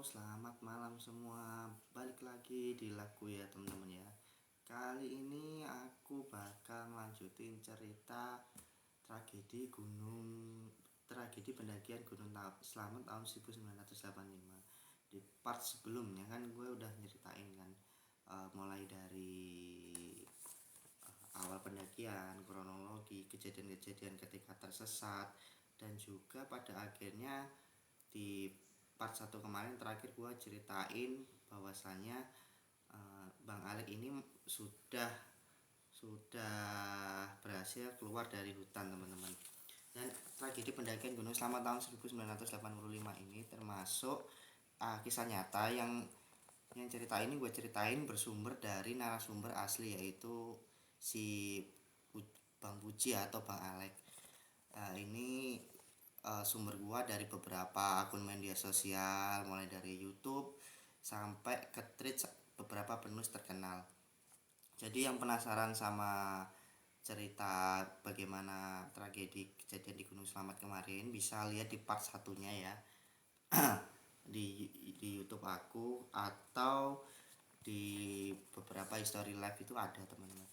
Selamat malam semua. Balik lagi di lagu ya teman-teman ya. Kali ini aku bakal melanjutin cerita tragedi pendakian Gunung Slamet tahun 1985. Di part sebelumnya kan gue udah nyeritain kan, mulai dari awal pendakian, kronologi, kejadian-kejadian ketika tersesat, dan juga pada akhirnya di part 1 kemarin terakhir gue ceritain bahwasanya Bang Alek ini sudah berhasil keluar dari hutan teman-teman. Dan tragedi pendakian Gunung Slamet tahun 1985 ini termasuk kisah nyata yang cerita ini gue ceritain bersumber dari narasumber asli, yaitu si Bang Puji atau Bang Alek. Ini sumber gua dari beberapa akun media sosial, mulai dari YouTube sampai ke tweet beberapa penulis terkenal. Jadi yang penasaran sama cerita bagaimana tragedi kejadian di Gunung Slamet kemarin bisa lihat di part satunya ya. di YouTube aku atau di beberapa history live itu ada teman-teman.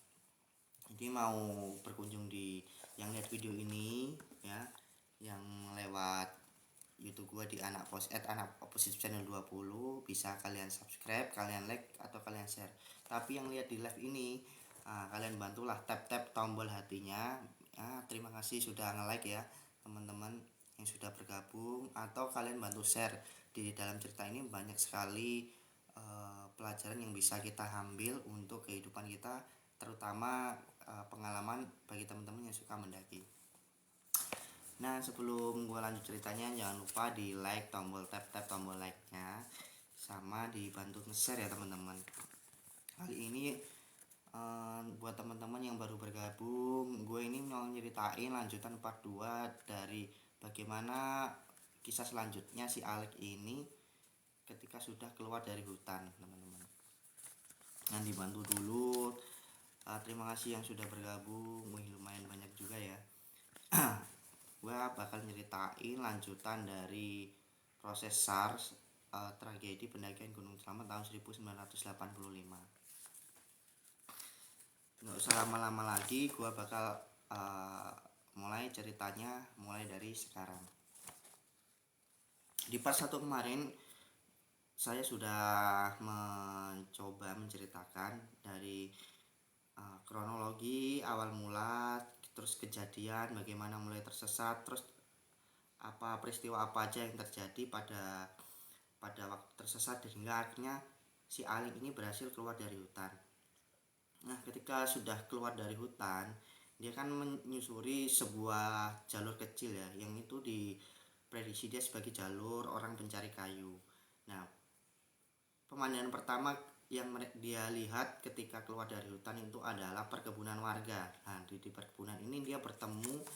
Jadi mau berkunjung di yang lihat video ini ya, yang lewat YouTube gua di anak posisi channel 20, bisa kalian subscribe, kalian like atau kalian share. Tapi yang lihat di live ini kalian bantulah tap tombol hatinya. Terima kasih sudah nge-like ya teman-teman yang sudah bergabung, atau kalian bantu share. Di dalam cerita ini banyak sekali pelajaran yang bisa kita ambil untuk kehidupan kita, terutama pengalaman bagi teman-teman yang suka mendaki. Nah, sebelum gue lanjut ceritanya, jangan lupa di like, tap tombol like-nya, sama dibantu nge-share ya teman-teman. Kali ini buat teman-teman yang baru bergabung, gue ini mau nyeritain lanjutan part 2 dari bagaimana kisah selanjutnya si Alek ini ketika sudah keluar dari hutan teman-teman. Nah, dibantu dulu. Terima kasih yang sudah bergabung. Lumayan banyak juga ya. Gue bakal nyeritain lanjutan dari proses SARS, tragedi pendakian Gunung Slamet tahun 1985. Nggak usah lama-lama lagi, gue bakal mulai ceritanya mulai dari sekarang. Di part 1 kemarin saya sudah mencoba menceritakan dari kronologi awal mula, terus kejadian bagaimana mulai tersesat, terus peristiwa apa aja yang terjadi pada waktu tersesat, hingga akhirnya si Alek ini berhasil keluar dari hutan. Nah, ketika sudah keluar dari hutan, dia kan menyusuri sebuah jalur kecil ya, yang itu diprediksi dia sebagai jalur orang pencari kayu. Nah, pemandangan pertama yang dia lihat ketika keluar dari hutan itu adalah perkebunan warga. Nah, di perkebunan ini dia bertemu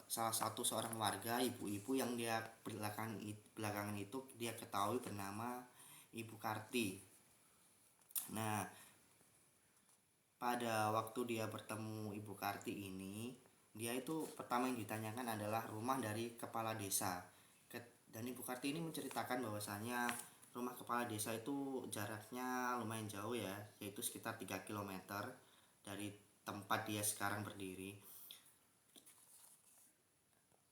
salah satu seorang warga, ibu-ibu yang dia belakangan itu dia ketahui bernama Ibu Karti. Nah, pada waktu dia bertemu Ibu Karti ini, dia itu pertama yang ditanyakan adalah rumah dari kepala desa. Dan Ibu Karti ini menceritakan bahwasanya rumah kepala desa itu jaraknya lumayan jauh ya, yaitu sekitar 3 km dari tempat dia sekarang berdiri.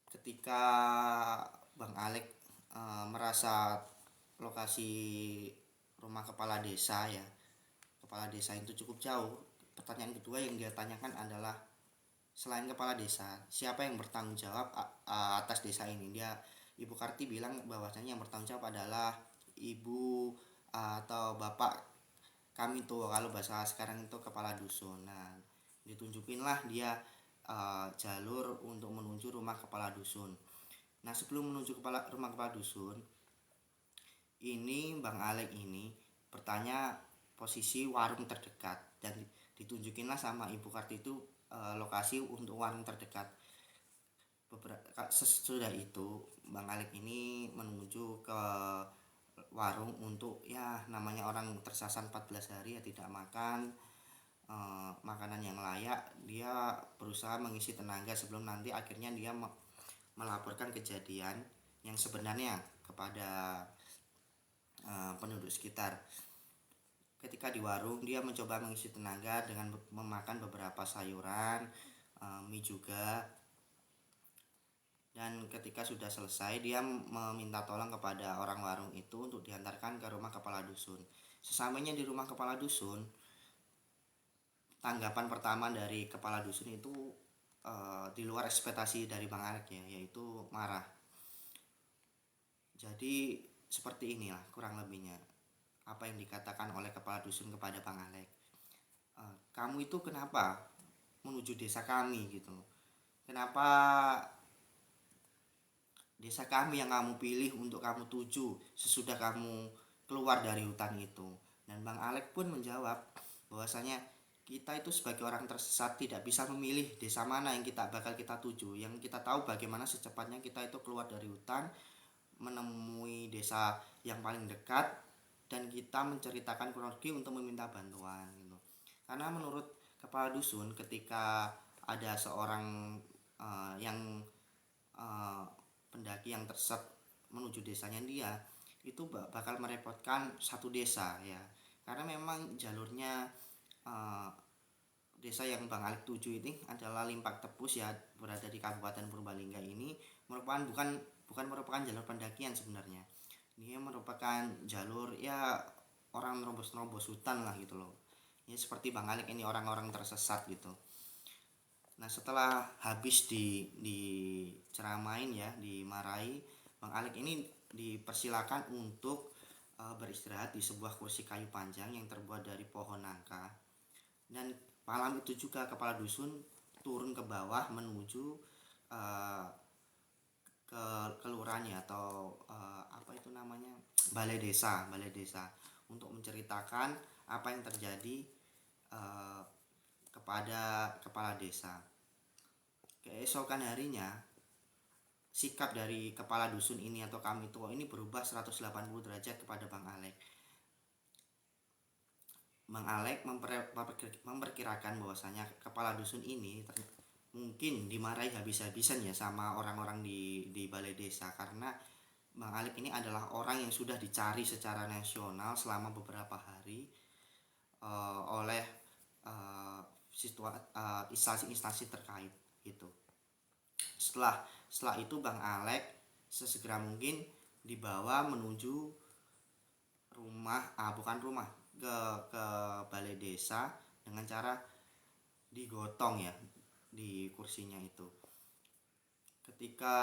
Ketika Bang Alek merasa lokasi rumah kepala desa itu cukup jauh, pertanyaan kedua yang dia tanyakan adalah, selain kepala desa, siapa yang bertanggung jawab atas desa ini? Ibu Karti bilang bahwasanya yang bertanggung jawab adalah ibu atau bapak kami tuh, kalau bahasa sekarang itu kepala dusun. Nah, ditunjukinlah dia jalur untuk menuju rumah kepala dusun. Nah, sebelum menuju rumah kepala dusun ini, Bang Alek ini bertanya posisi warung terdekat, dan ditunjukinlah sama Ibu Karti itu lokasi untuk warung terdekat. Sesudah itu Bang Alek ini menuju ke warung untuk, ya namanya orang tersasar 14 hari ya, tidak makan makanan yang layak. Dia berusaha mengisi tenaga sebelum nanti akhirnya dia melaporkan kejadian yang sebenarnya kepada penduduk sekitar. Ketika di warung dia mencoba mengisi tenaga dengan memakan beberapa sayuran, mie juga. Dan ketika sudah selesai dia meminta tolong kepada orang warung itu untuk diantarkan ke rumah kepala dusun. Sesampainya di rumah kepala dusun, tanggapan pertama dari kepala dusun itu di luar ekspektasi dari Bang Alek ya, yaitu marah. Jadi seperti inilah kurang lebihnya apa yang dikatakan oleh kepala dusun kepada Bang Alek. Kamu itu kenapa menuju desa kami gitu? Kenapa desa kami yang kamu pilih untuk kamu tuju sesudah kamu keluar dari hutan itu? Dan Bang Alek pun menjawab bahwasanya kita itu sebagai orang tersesat tidak bisa memilih desa mana yang bakal kita tuju. Yang kita tahu bagaimana secepatnya kita itu keluar dari hutan, menemui desa yang paling dekat, dan kita menceritakan kronologi untuk meminta bantuan gitu. Karena menurut kepala dusun, ketika ada seorang yang pendaki yang tersesat menuju desanya dia, itu bakal merepotkan satu desa ya, karena memang jalurnya desa yang Bang Alek tuju ini adalah Limpak Tepus ya, berada di Kabupaten Purbalingga. Ini merupakan bukan merupakan jalur pendakian sebenarnya. Dia merupakan jalur ya orang nerobos hutan lah gitu loh. Ya seperti Bang Alek ini orang-orang tersesat gitu. Nah, setelah habis diceramain ya, dimarahi, Bang Alek ini dipersilakan untuk beristirahat di sebuah kursi kayu panjang yang terbuat dari pohon nangka. Dan malam itu juga kepala dusun turun ke bawah menuju ke kelurahannya atau apa itu namanya, balai desa untuk menceritakan apa yang terjadi kepada kepala desa. Keesokan harinya sikap dari kepala dusun ini atau kami tua ini berubah 180 derajat kepada Bang Alek. Bang Alek memperkirakan bahwasanya kepala dusun ini mungkin dimarahi habis-habisan ya sama orang-orang di balai desa, karena Bang Alek ini adalah orang yang sudah dicari secara nasional selama beberapa hari oleh instansi-instansi terkait gitu. Setelah itu Bang Alek sesegera mungkin dibawa menuju ke balai desa dengan cara digotong ya di kursinya itu. Ketika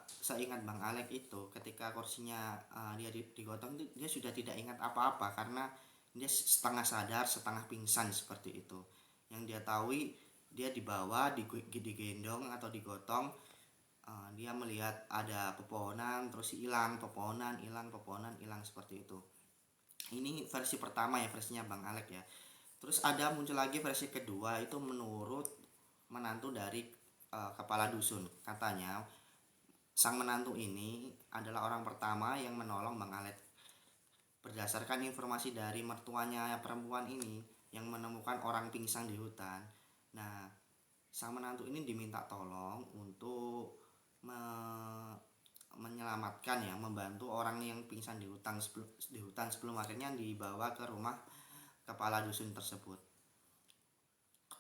saya ingat Bang Alek itu, ketika kursinya dia digotong itu, dia sudah tidak ingat apa-apa karena dia setengah sadar setengah pingsan seperti itu. Yang dia tahu, dia dibawa digendong atau digotong, dia melihat ada pepohonan terus hilang, pepohonan hilang seperti itu. Ini versi pertama ya, versinya Bang Alek ya. Terus ada muncul lagi versi kedua, itu menurut menantu dari kepala dusun. Katanya sang menantu ini adalah orang pertama yang menolong Bang Alek. Berdasarkan informasi dari mertuanya perempuan ini yang menemukan orang pingsan di hutan. Nah, sang menantu ini diminta tolong untuk menyelamatkan ya, membantu orang yang pingsan di hutan sebelum akhirnya dibawa ke rumah kepala dusun tersebut.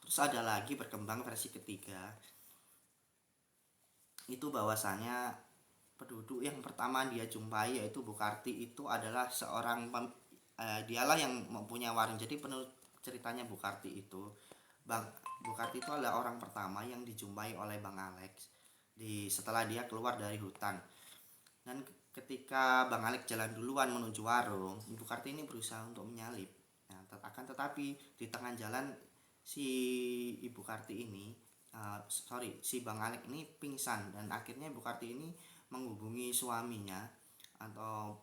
Terus ada lagi berkembang versi ketiga, itu bahwasanya penduduk yang pertama dia jumpai yaitu Bukarti itu adalah seorang dialah yang mempunyai warung. Jadi penulis ceritanya Bukarti itu, Bukarti itu adalah orang pertama yang dijumpai oleh Bang Alex setelah dia keluar dari hutan. Dan ketika Bang Alek jalan duluan menuju warung, Ibu Karti ini berusaha untuk menyalip. Nah, tetapi di tengah jalan si Ibu Karti ini, si Bang Alek ini pingsan, dan akhirnya Ibu Karti ini menghubungi suaminya atau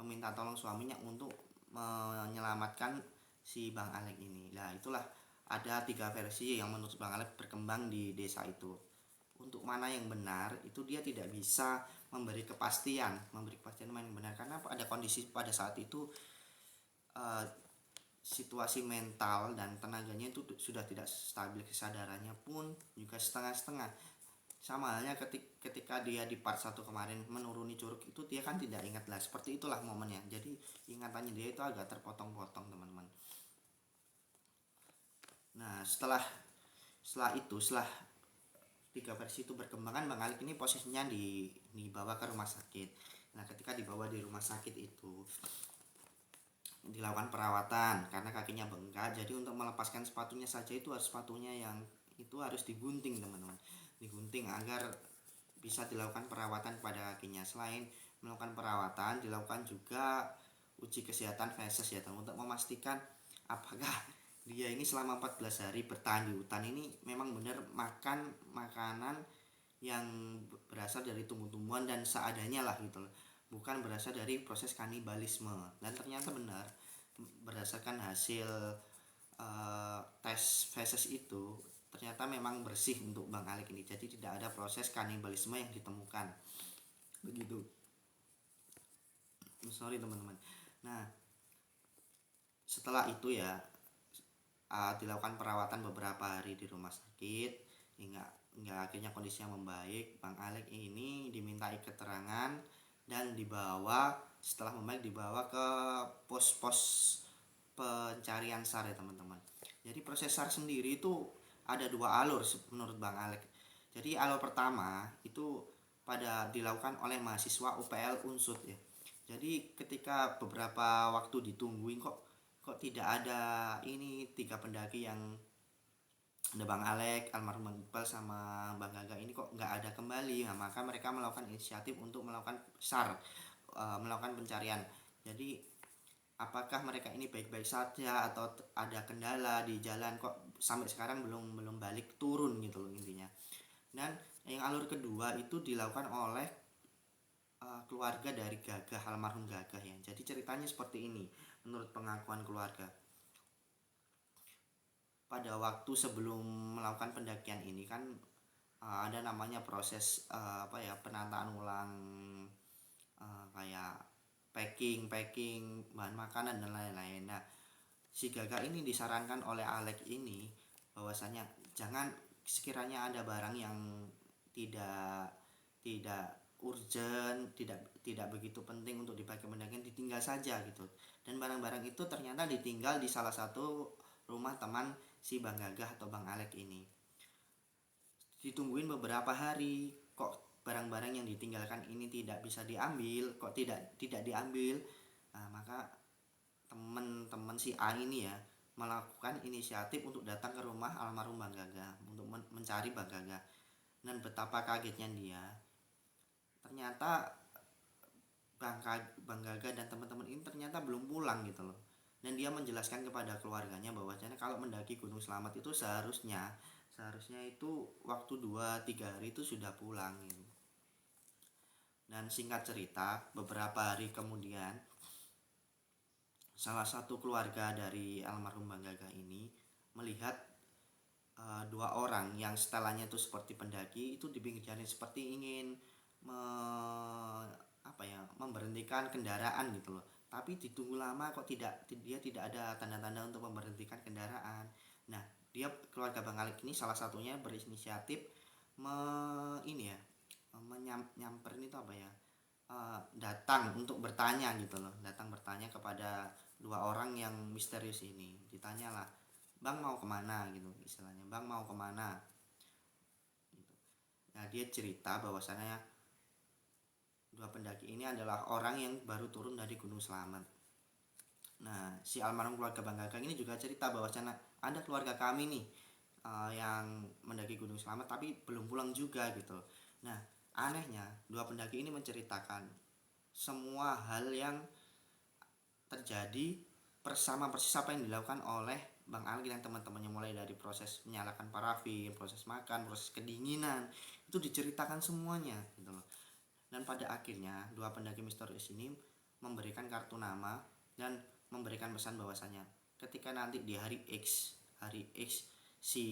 meminta tolong suaminya untuk menyelamatkan si Bang Alek ini. Nah, itulah ada 3 versi yang menurut Bang Alek berkembang di desa itu. Untuk mana yang benar itu dia tidak bisa memberi kepastian mana yang benar, karena ada kondisi pada saat itu situasi mental dan tenaganya itu sudah tidak stabil, kesadarannya pun juga setengah-setengah. Sama halnya ketika dia di part 1 kemarin menuruni curug itu, dia kan tidak ingat lah, seperti itulah momennya. Jadi ingatannya dia itu agak terpotong-potong teman-teman. Nah setelah tiga versi itu berkembang kan, Bang Alik ini posisinya dibawa ke rumah sakit. Nah ketika dibawa di rumah sakit itu dilakukan perawatan karena kakinya bengkak. Jadi untuk melepaskan sepatunya saja itu harus sepatunya yang itu harus digunting teman-teman, digunting agar bisa dilakukan perawatan pada kakinya. Selain melakukan perawatan, dilakukan juga uji kesehatan feses ya teman, untuk memastikan apakah dia ini selama 14 hari bertahan di hutan ini memang benar makan makanan yang berasal dari tumbuh-tumbuhan dan seadanya lah gitu loh, bukan berasal dari proses kanibalisme. Dan ternyata benar, berdasarkan hasil tes feses itu ternyata memang bersih untuk Bang Alik ini, jadi tidak ada proses kanibalisme yang ditemukan begitu. Sorry teman-teman. Nah setelah itu ya dilakukan perawatan beberapa hari di rumah sakit hingga akhirnya kondisinya membaik. Bang Alex ini dimintai keterangan dan setelah membaik dibawa ke pos-pos pencarian SAR ya teman-teman. Jadi proses SAR sendiri itu ada dua alur menurut Bang Alex. Jadi alur pertama itu dilakukan oleh mahasiswa UPL Unsut ya. Jadi ketika beberapa waktu ditungguin kok tidak ada ini tiga pendaki yang ada Bang Alek, almarhum Bang Iqbal sama Bang Gaga ini kok nggak ada kembali. Nah, maka mereka melakukan inisiatif untuk melakukan SAR, melakukan pencarian. Jadi apakah mereka ini baik-baik saja atau ada kendala di jalan, kok sampai sekarang belum balik turun gitu loh intinya. Dan yang alur kedua itu dilakukan oleh keluarga dari Gagah, almarhum Gagah ya. Jadi ceritanya seperti ini menurut pengakuan keluarga. Pada waktu sebelum melakukan pendakian ini kan ada namanya proses penataan ulang, kayak packing bahan makanan dan lain-lain. Nah si Gaga ini disarankan oleh Alex ini bahwasanya jangan, sekiranya ada barang yang tidak tidak urgent, tidak begitu penting untuk dipakai pendakian, ditinggal saja gitu. Dan barang-barang itu ternyata ditinggal di salah satu rumah teman si Bang Gagah atau Bang Alek ini. Ditungguin beberapa hari, kok barang-barang yang ditinggalkan ini tidak bisa diambil, kok tidak diambil. Nah, maka teman-teman si A ini ya melakukan inisiatif untuk datang ke rumah almarhum Bang Gagah untuk mencari Bang Gagah. Dan betapa kagetnya dia, ternyata Bang Gagah dan teman-teman ini ternyata belum pulang gitu loh. Dan dia menjelaskan kepada keluarganya bahwasanya kalau mendaki Gunung Selamat itu seharusnya itu waktu 2-3 hari itu sudah pulang gitu. Dan singkat cerita, beberapa hari kemudian salah satu keluarga dari almarhum Bang Gagah ini melihat dua orang yang setelannya itu seperti pendaki itu di pinggir jalan, seperti ingin memberhentikan kendaraan gitu loh. Tapi ditunggu lama kok dia tidak ada tanda-tanda untuk memberhentikan kendaraan. Nah, dia keluarga Bang Alik ini salah satunya berinisiatif nyamperin itu datang untuk bertanya gitu loh. Datang bertanya kepada dua orang yang misterius ini. Ditanyalah, "Bang mau kemana?" gitu istilahnya. "Bang mau kemana?" gitu. Nah, dia cerita bahwasannya dua pendaki ini adalah orang yang baru turun dari Gunung Selamat. Nah si almarhum keluarga Bang Gagang ini juga cerita bahwasannya ada keluarga kami nih yang mendaki Gunung Selamat tapi belum pulang juga gitu. Nah anehnya dua pendaki ini menceritakan semua hal yang terjadi persis apa yang dilakukan oleh Bang Algi dan teman-temannya, mulai dari proses menyalakan parafin, proses makan, proses kedinginan, itu diceritakan semuanya gitu loh. Dan pada akhirnya dua pendaki misterius ini memberikan kartu nama dan memberikan pesan bahwasanya ketika nanti di hari X si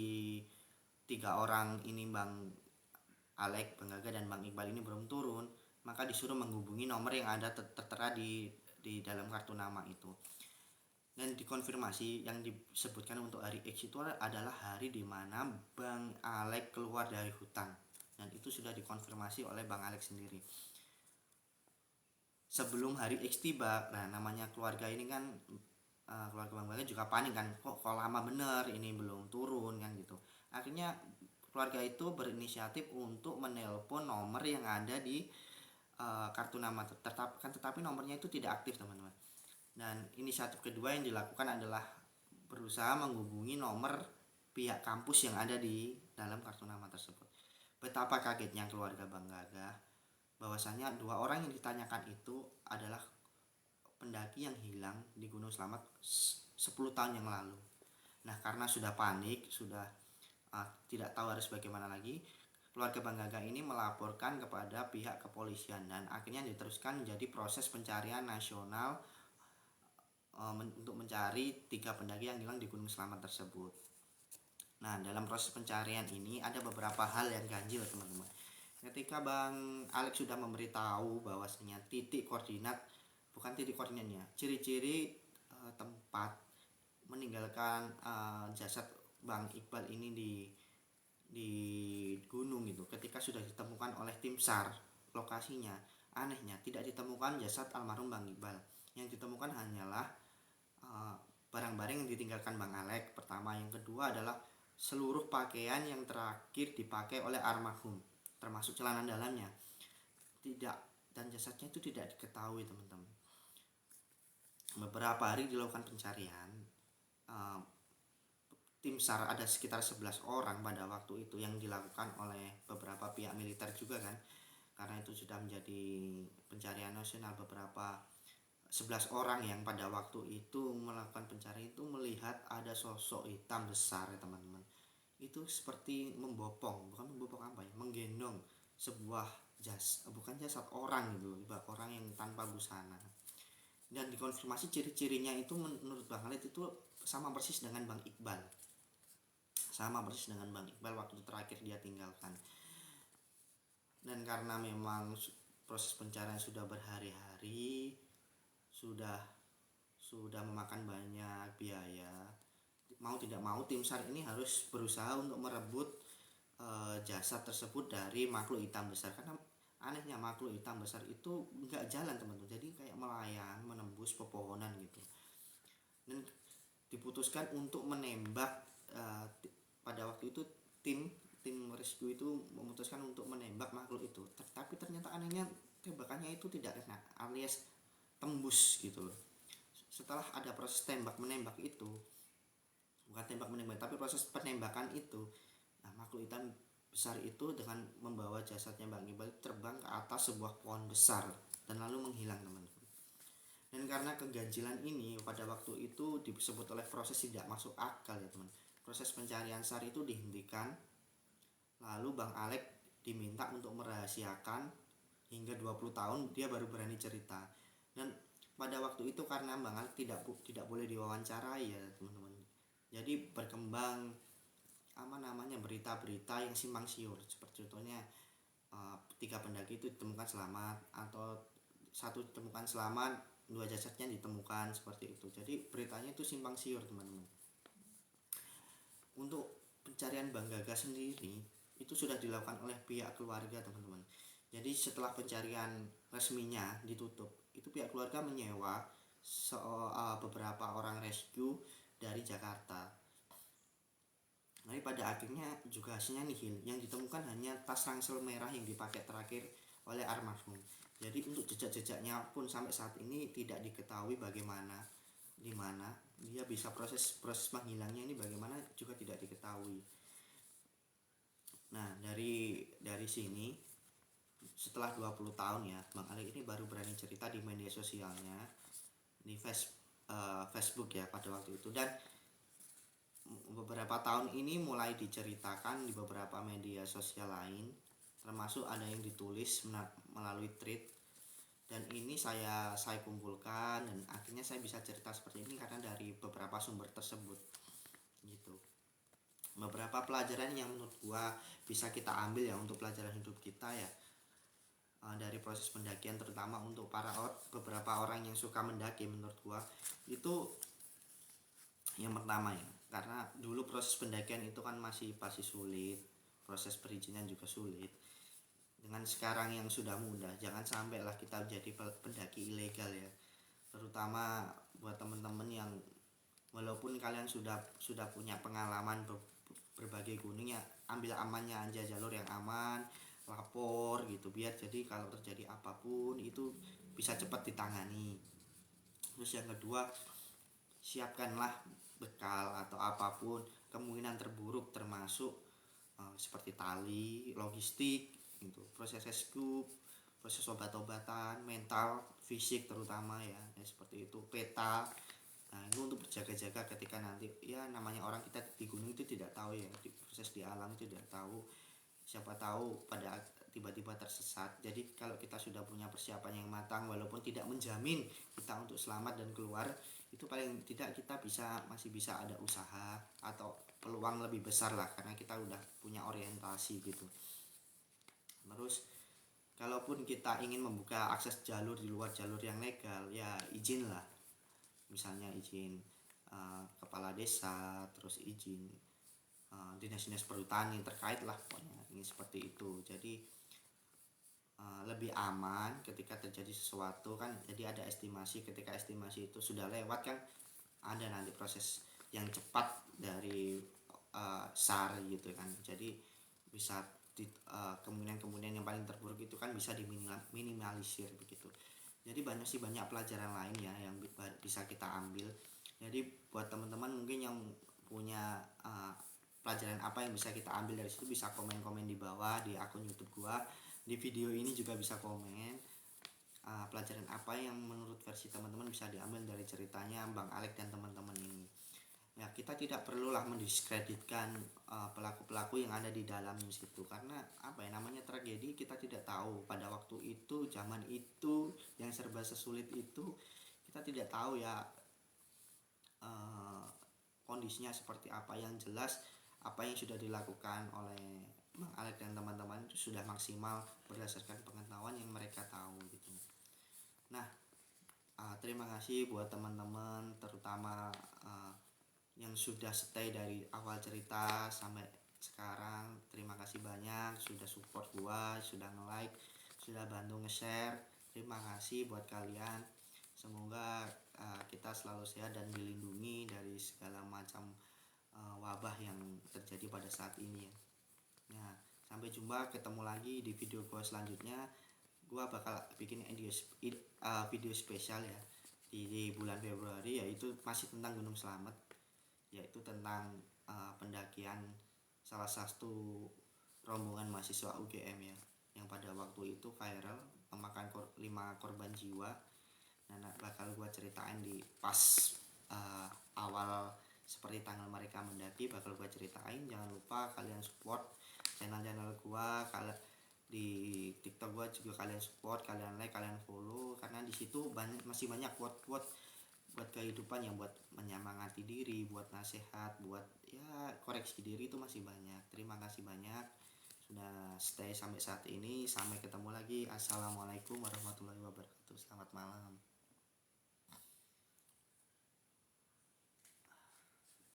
tiga orang ini, Bang Alek, Bang Gaga dan Bang Iqbal ini belum turun, maka disuruh menghubungi nomor yang ada tertera di dalam kartu nama itu. Dan dikonfirmasi yang disebutkan untuk hari X itu adalah hari dimana Bang Alek keluar dari hutan. dan itu sudah dikonfirmasi oleh Bang Alex sendiri. Sebelum hari X tiba, nah namanya keluarga ini kan keluarga Bang Alex juga panik kan, kok lama bener ini belum turun kan gitu. Akhirnya keluarga itu berinisiatif untuk menelpon nomor yang ada di kartu nama tetapi nomornya itu tidak aktif teman-teman. Dan inisiatif kedua yang dilakukan adalah berusaha menghubungi nomor pihak kampus yang ada di dalam kartu nama tersebut. Betapa kagetnya keluarga Bang Gagah bahwasanya 2 orang yang ditanyakan itu adalah pendaki yang hilang di Gunung Slamet 10 tahun yang lalu. Nah, karena sudah panik, sudah tidak tahu harus bagaimana lagi, keluarga Bang Gagah ini melaporkan kepada pihak kepolisian dan akhirnya diteruskan menjadi proses pencarian nasional untuk mencari 3 pendaki yang hilang di Gunung Slamet tersebut. Nah, dalam proses pencarian ini ada beberapa hal yang ganjil teman-teman. Ketika Bang Alex sudah memberitahu bahwasanya ciri-ciri tempat meninggalkan jasad Bang Iqbal ini di gunung itu, ketika sudah ditemukan oleh tim SAR lokasinya, anehnya tidak ditemukan jasad almarhum Bang Iqbal. Yang ditemukan hanyalah barang-barang yang ditinggalkan Bang Alex pertama. Yang kedua adalah seluruh pakaian yang terakhir dipakai oleh almarhum, termasuk celana dalamnya, dan jasadnya itu tidak diketahui teman-teman. Beberapa hari dilakukan pencarian, tim SAR ada sekitar 11 orang pada waktu itu yang dilakukan oleh beberapa pihak militer juga kan, karena itu sudah menjadi pencarian nasional. Beberapa 11 orang yang pada waktu itu melakukan pencarian itu melihat ada sosok hitam besar ya teman-teman. Itu seperti menggendong sebuah bukan jasad orang gitu, orang yang tanpa busana. Dan dikonfirmasi ciri-cirinya itu menurut Bang Khalid itu sama persis dengan Bang Iqbal. Waktu terakhir dia tinggalkan. Dan karena memang proses pencarian sudah berhari-hari, sudah memakan banyak biaya, mau tidak mau tim SAR ini harus berusaha untuk merebut jasad tersebut dari makhluk hitam besar. Karena anehnya makhluk hitam besar itu nggak jalan teman-teman, jadi kayak melayang menembus pepohonan gitu. Dan diputuskan untuk menembak, pada waktu itu tim rescue itu memutuskan untuk menembak makhluk itu, tapi ternyata anehnya tembakannya itu tidak kena alias tembus gitu loh. Setelah ada proses menembak itu, bukan menembak tapi proses penembakan itu, nah makhluk hitam besar itu dengan membawa jasadnya Bang Iqbal terbang ke atas sebuah pohon besar dan lalu menghilang teman-teman. Dan karena keganjilan ini pada waktu itu disebut oleh proses tidak masuk akal ya teman. Proses pencarian SAR itu dihentikan, lalu Bang Alex diminta untuk merahasiakan hingga 20 tahun dia baru berani cerita. Dan pada waktu itu karena Bang Alex tidak boleh diwawancarai ya teman-teman, jadi berkembang berita-berita yang simpang siur, seperti contohnya 3 pendaki itu ditemukan selamat, atau 1 ditemukan selamat, 2 jasadnya ditemukan, seperti itu. Jadi beritanya itu simpang siur teman-teman. Untuk pencarian Bang Gagah sendiri itu sudah dilakukan oleh pihak keluarga teman-teman. Jadi setelah pencarian resminya ditutup, itu pihak keluarga menyewa beberapa orang rescue dari Jakarta. Tapi pada akhirnya juga hasilnya nihil. Yang ditemukan hanya tas ransel merah yang dipakai terakhir oleh almarhum. Jadi untuk jejak-jejaknya pun sampai saat ini tidak diketahui bagaimana, di mana dia bisa proses menghilangnya ini bagaimana juga tidak diketahui. Nah, dari sini setelah 20 tahun ya, Bang Alex ini baru berani cerita di media sosialnya, di Facebook ya pada waktu itu. Dan beberapa tahun ini mulai diceritakan di beberapa media sosial lain, termasuk ada yang ditulis melalui tweet. Dan ini saya kumpulkan dan akhirnya saya bisa cerita seperti ini karena dari beberapa sumber tersebut gitu. Beberapa pelajaran yang menurut gua bisa kita ambil ya untuk pelajaran hidup kita ya, dari proses pendakian, terutama untuk beberapa orang yang suka mendaki. Menurut gua itu yang pertama ya, karena dulu proses pendakian itu kan masih sulit, proses perizinan juga sulit. Dengan sekarang yang sudah mudah, jangan sampailah kita jadi pendaki ilegal ya. Terutama buat teman-teman yang walaupun kalian sudah punya pengalaman berbagai gunung ya, ambil amannya aja, jalur yang aman, lapor gitu, biar jadi kalau terjadi apapun itu bisa cepat ditangani. Terus yang kedua, siapkanlah bekal atau apapun kemungkinan terburuk, termasuk seperti tali, logistik gitu, proses scoop, proses obat-obatan, mental, fisik terutama ya, seperti itu, peta. Nah, itu untuk berjaga-jaga ketika nanti ya, namanya orang kita di gunung itu tidak tahu ya, di proses di alam itu tidak tahu, siapa tahu pada tiba-tiba tersesat. Jadi kalau kita sudah punya persiapan yang matang, walaupun tidak menjamin kita untuk selamat dan keluar, itu paling tidak kita masih bisa ada usaha atau peluang lebih besar lah, karena kita udah punya orientasi gitu. Terus kalaupun kita ingin membuka akses jalur di luar jalur yang legal, ya izin lah, misalnya izin kepala desa, terus izin dinas-dinas perhutani terkait lah, pokoknya ini seperti itu. Jadi lebih aman ketika terjadi sesuatu kan, jadi ada estimasi, ketika estimasi itu sudah lewat kan ada nanti proses yang cepat dari SAR gitu kan, jadi bisa kemungkinan-kemungkinan yang paling terburuk itu kan bisa diminimalisir begitu. Jadi banyak pelajaran lain ya yang bisa kita ambil. Jadi buat teman-teman mungkin yang punya pelajaran apa yang bisa kita ambil dari situ, bisa komen-komen di bawah di akun YouTube gua. Di video ini juga bisa komen pelajaran apa yang menurut versi teman-teman bisa diambil dari ceritanya Bang Alek dan teman-teman ini. Ya, kita tidak perlulah mendiskreditkan pelaku-pelaku yang ada di dalam situ, karena apa ya, namanya tragedi, kita tidak tahu pada waktu itu, zaman itu yang serba sesulit itu, kita tidak tahu ya kondisinya seperti apa. Yang jelas apa yang sudah dilakukan oleh Bang Alek dan teman-teman itu sudah maksimal berdasarkan pengetahuan yang mereka tahu gitu. Nah, terima kasih buat teman-teman, terutama yang sudah stay dari awal cerita sampai sekarang. Terima kasih banyak sudah support gua, sudah nge-like, sudah bantu nge-share. Terima kasih buat kalian. Semoga kita selalu sehat dan dilindungi dari segala macam wabah yang terjadi pada saat ini ya. Nah, sampai jumpa, ketemu lagi di video gua selanjutnya. Gua bakal bikin video spesial ya di bulan Februari, yaitu masih tentang Gunung Slamet, yaitu tentang pendakian salah satu rombongan mahasiswa UGM ya, yang pada waktu itu viral memakan 5 korban jiwa. Nah, bakal gue ceritain di pas awal seperti tanggal mereka mendaki, bakal gue ceritain. Jangan lupa kalian support channel gue, kalian di TikTok gue juga kalian support, kalian like, kalian follow, karena di situ masih banyak quote-quote buat kehidupan, yang buat menyemangati diri, buat nasihat, buat ya koreksi diri, itu masih banyak. Terima kasih banyak sudah stay sampai saat ini. Sampai ketemu lagi. Assalamualaikum warahmatullahi wabarakatuh. Selamat malam.